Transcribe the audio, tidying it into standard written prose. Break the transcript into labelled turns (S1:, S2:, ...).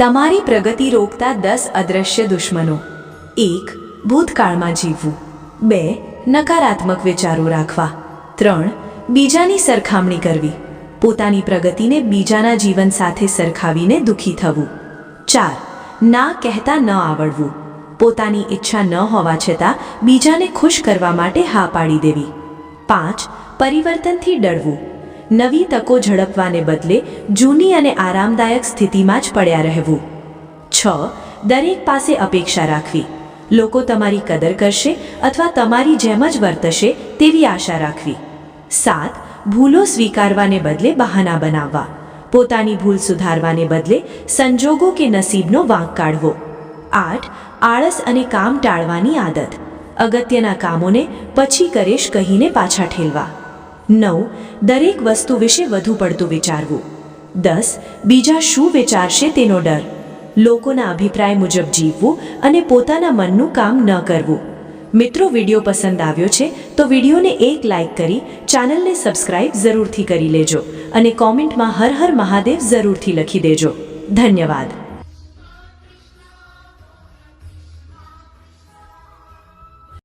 S1: તમારી પ્રગતિ રોકતા 10 અદૃશ્ય દુશ્મનો. 1. ભૂતકાળમાં જીવવું. 2. નકારાત્મક વિચારો રાખવા. 3. બીજાની સરખામણી કરવી. પોતાની પ્રગતિને બીજાના જીવન સાથે સરખાવીને દુઃખી થવું. 4. ના કહેતા ન આવડવું. પોતાની ઈચ્છા ન હોવા છતાં બીજાને ખુશ કરવા માટે હા પાડી દેવી. 5. પરિવર્તનથી ડરવું. નવી તકો ઝડપવાને બદલે જૂની અને આરામદાયક સ્થિતિમાં જ પડ્યા રહેવું. 6. દરેક પાસે અપેક્ષા રાખવી. લોકો તમારી કદર કરશે અથવા તમારી જેમ જ વર્તશે તેવી આશા રાખવી. 7. ભૂલો સ્વીકારવાને બદલે બહાના બનાવવા. પોતાની ભૂલ સુધારવાને બદલે સંજોગો કે નસીબનો વાંક કાઢવો. 8. આળસ અને કામ ટાળવાની આદત. અગત્યના કામોને પછી કરીશ કહીને પાછા ઠેલવા. 9. દરેક વસ્તુ વિશે વધુ પડતું વિચારવું. 10. બીજા શું વિચારશે તેનો ડર. લોકોના અભિપ્રાય મુજબ જીવવું અને પોતાના મનનું કામ ન કરવું. મિત્રો, વિડીયો પસંદ આવ્યો છે તો વિડીયોને એક લાઈક કરી ચેનલને સબસ્ક્રાઇબ જરૂરથી કરી લેજો અને કોમેન્ટમાં હર હર મહાદેવ જરૂરથી લખી દેજો. ધન્યવાદ.